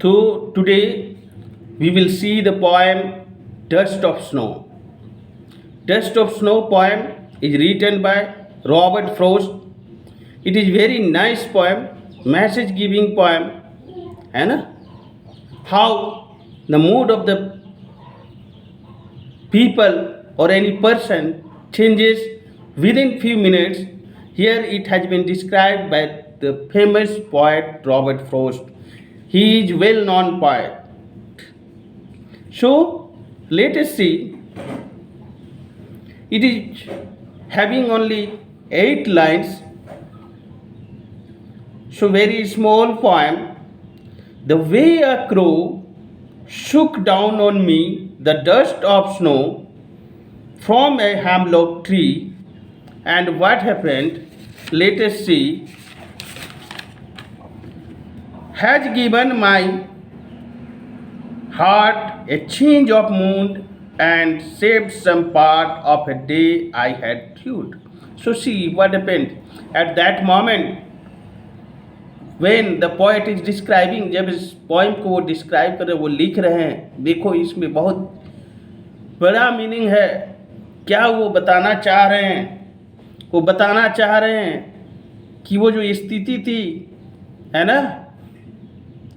So today we will see the poem Dust of Snow. Dust of Snow poem is written by Robert Frost. It is very nice poem, message giving poem, and how the mood of the people or any person changes within few minutes. Here it has been described by the famous poet Robert Frost. He is well known poet. So let us see. It is having only 8 lines. So very small poem. The way a crow shook down on me the dust of snow from a hemlock tree, and what happened, let us see, has given my heart a change of mood and saved some part of a day I had chewed. So see what happened at that moment when the poet is describing, जब इस poem को वो describe कर रहे, वो लिख रहे हैं, देखो इसमें बहुत बड़ा मीनिंग है. क्या वो बताना चाह रहे हैं? वो बताना चाह रहे हैं कि वो जो स्थिति थी, है ना,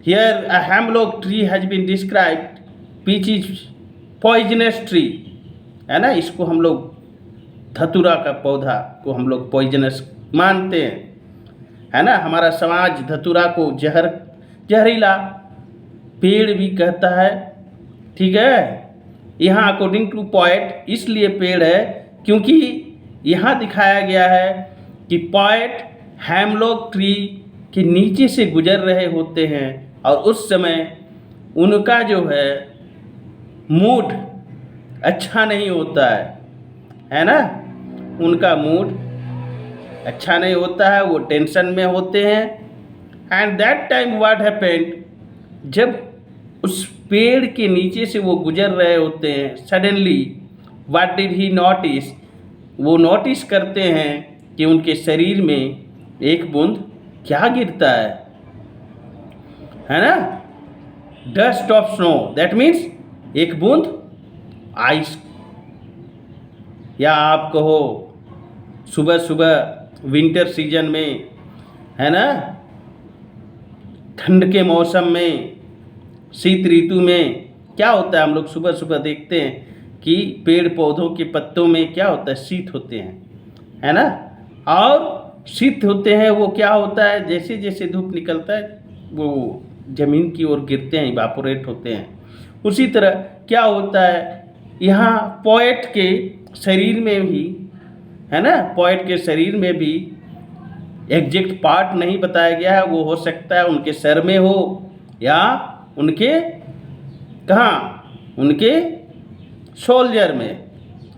here a hemlock tree has been described which is poisonous tree, है ना. इसको हम लोग धतूरा का पौधा को हम लोग पॉइजनस मानते हैं, है ना. हमारा समाज धतूरा को जहरीला पेड़ भी कहता है. ठीक है. यहाँ अकॉर्डिंग टू पोएट इसलिए पेड़ है क्योंकि यहाँ दिखाया गया है कि पोएट हेमलॉक ट्री के नीचे से गुजर रहे होते हैं और उस समय उनका जो है मूड अच्छा नहीं होता है ना. उनका मूड अच्छा नहीं होता है, वो टेंशन में होते हैं. And that time what happened, जब उस पेड़ के नीचे से वो गुजर रहे होते हैं, suddenly what did he notice, वो नोटिस करते हैं कि उनके शरीर में एक बूंद क्या गिरता है ना. Dust of snow, that means एक बूंद आइस, या आप कहो सुबह सुबह विंटर सीजन में, है ना, ठंड के मौसम में, शीत ऋतु में क्या होता है, हम लोग सुबह सुबह देखते हैं कि पेड़ पौधों के पत्तों में क्या होता है, शीत होते हैं, है ना. और शीत होते हैं वो क्या होता है, जैसे जैसे धूप निकलता है वो ज़मीन की ओर गिरते हैं, इवापोरेट होते हैं. उसी तरह क्या होता है यहाँ पोएट के शरीर में भी, है ना, पोएट के शरीर में भी एग्जैक्ट पार्ट नहीं बताया गया है. वो हो सकता है उनके सर में हो या उनके कहाँ, उनके शोल्डर में,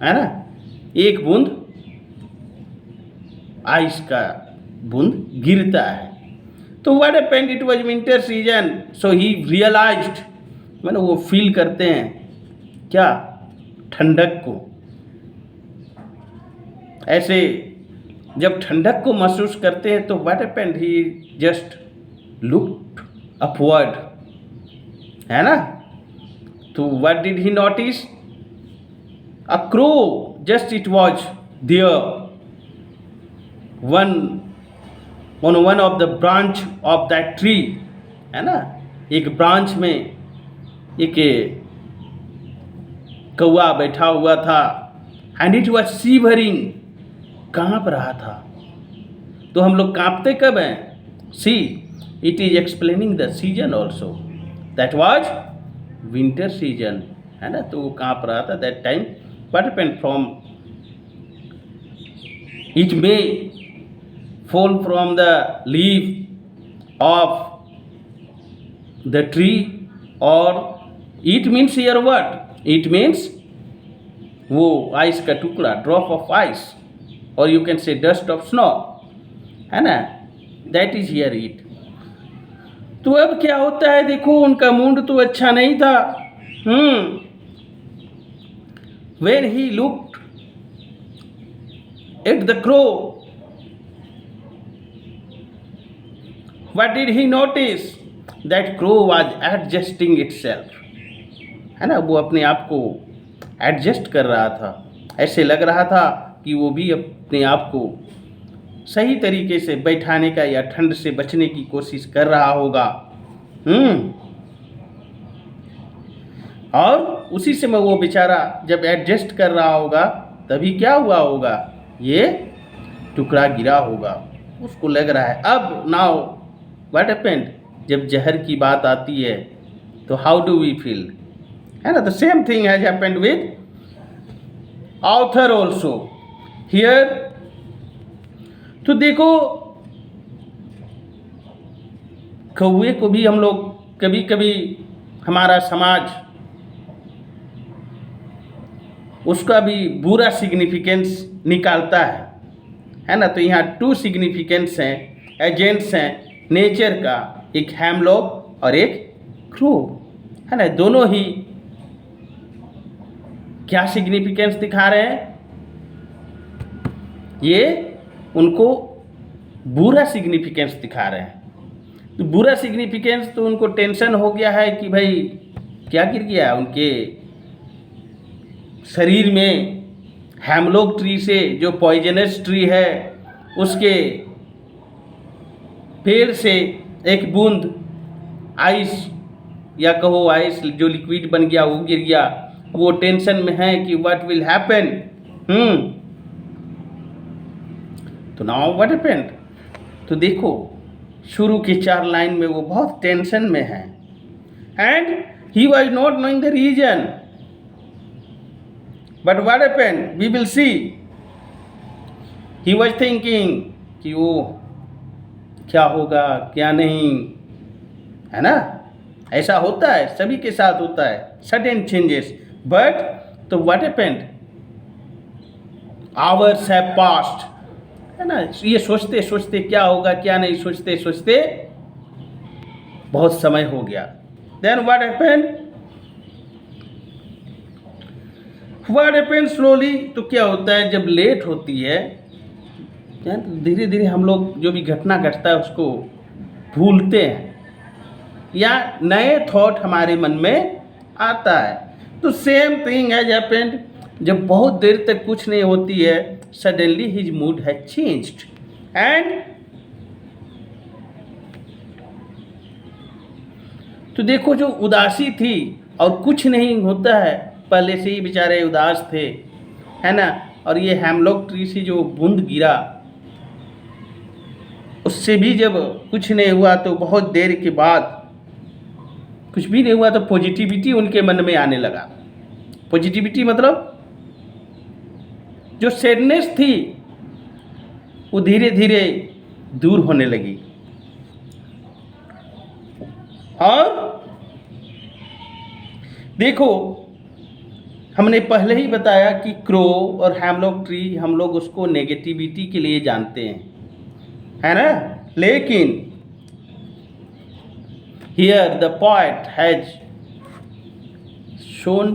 है ना, एक बूंद आइस का बूंद गिरता है. तो what happened, it was winter season, so he realized, मैंने वो फील करते हैं क्या, ठंडक को. ऐसे जब ठंडक को महसूस करते हैं तो what happened, he just looked upward, है ना. तो what did he notice, a crow, just it was there one on one of the branch of that tree, है ना. एक ब्रांच में एक कौवा बैठा हुआ था. एंड इट वाज शिवरिंग, काँप रहा था. तो हम लोग काँपते कब हैं, see it is explaining the season also, that was winter season, है ना. तो वो काँप रहा था that time. What happened, from it may fall from the leaf of the tree, or it means here what, it means वो ice का टुकड़ा, ड्रॉप ऑफ आइस, और you can say dust of snow, है ना, that is here it. तो अब क्या होता है, देखो उनका मूड तो अच्छा नहीं था. When he looked at the crow, what did he notice? That crow was adjusting itself, है ना, वो अपने आप को एडजस्ट कर रहा था। ऐसे लग रहा था कि वो भी अपने आप को सही तरीके से बैठाने का या ठंड से बचने की कोशिश कर रहा होगा। और उसी समय वो बेचारा जब एडजस्ट कर रहा होगा तभी क्या हुआ होगा, ये टुकड़ा गिरा होगा। उसको लग रहा है अब नाउ व्हाट हैपेंड, जब जहर की बात आती है तो हाउ डू वी फील, है ना। The same thing has happened with author also here. तो देखो कौवे को भी हम लोग कभी कभी हमारा समाज उसका भी बुरा सिग्निफिकेंस निकालता है ना। तो यहाँ 2 सिग्निफिकेंस हैं, एजेंट्स हैं नेचर का, एक हैमलॉक और एक क्रो, है ना। दोनों ही क्या सिग्निफिकेंस दिखा रहे हैं, ये उनको बुरा सिग्निफिकेंस दिखा रहे हैं। तो बुरा सिग्निफिकेंस तो उनको टेंशन हो गया है कि भाई क्या गिर गया, उनके शरीर में हैमलॉक ट्री से जो पॉइजनस ट्री है उसके पेड़ से एक बूंद आइस या कहो आइस जो लिक्विड बन गया वो गिर गया। वो टेंशन में है कि व्हाट विल हैपन। तो नाउ व्हाट हैपेंड, तो देखो शुरू के 4 लाइन में वो बहुत टेंशन में है। And he was not knowing the reason, but what happened we will see. He was thinking कि वो क्या होगा क्या नहीं, है ना। ऐसा होता है, सभी के साथ होता है, सडन चेंजेस। बट तो what happened, hours have passed, है ना। ये सोचते सोचते क्या होगा क्या नहीं, सोचते सोचते बहुत समय हो गया। Then what happened, what happened slowly, तो क्या होता है जब लेट होती है धीरे धीरे हम लोग जो भी घटना घटता है उसको भूलते हैं या नए थॉट हमारे मन में आता है। तो सेम थिंग हैज हैपेंड, जब बहुत देर तक कुछ नहीं होती है suddenly his mood has changed and तो देखो जो उदासी थी और कुछ नहीं होता है, पहले से ही बेचारे उदास थे, है ना। और ये हैमलॉक ट्री से जो बूंद गिरा उससे भी जब कुछ नहीं हुआ तो बहुत देर के बाद कुछ भी नहीं हुआ तो पॉजिटिविटी उनके मन में आने लगा। पॉजिटिविटी मतलब जो सैडनेस थी वो धीरे धीरे दूर होने लगी। और देखो हमने पहले ही बताया कि क्रो और हैमलॉक ट्री हम लोग उसको नेगेटिविटी के लिए जानते हैं, है ना। लेकिन here the poet has shown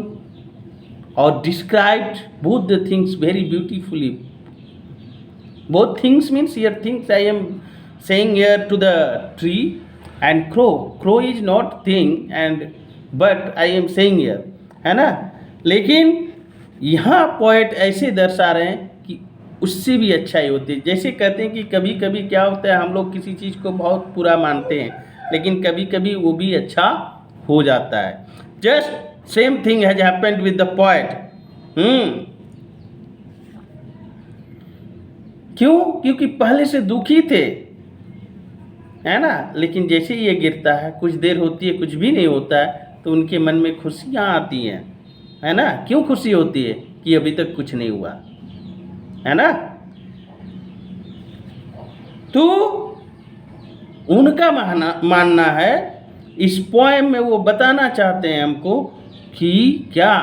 or described both the things very beautifully. Both things means here things I am saying here to the tree and crow. Crow is not thing and but I am saying here, है ना। लेकिन यहाँ poet ऐसे दर्शा रहे हैं कि उससे भी अच्छाई होती है। जैसे कहते हैं कि कभी कभी क्या होता है हम लोग किसी चीज़ को बहुत बुरा मानते हैं लेकिन कभी कभी वो भी अच्छा हो जाता है। Just same thing has happened with the poet. क्यों? क्योंकि पहले से दुखी थे, है ना। लेकिन जैसे ये गिरता है कुछ देर होती है कुछ भी नहीं होता है तो उनके मन में खुशियाँ आती हैं, है ना। क्यों खुशी होती है कि अभी तक कुछ नहीं हुआ, है ना। तो उनका मानना है इस पोएम में वो बताना चाहते हैं हमको कि क्या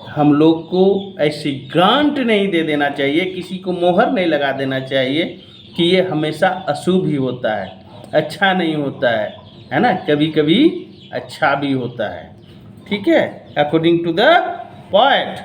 हम लोग को ऐसी ग्रांट नहीं दे देना चाहिए, किसी को मोहर नहीं लगा देना चाहिए कि ये हमेशा अशुभ ही होता है, अच्छा नहीं होता है ना। कभी कभी अच्छा भी होता है, ठीक है, अकॉर्डिंग टू द पोएट।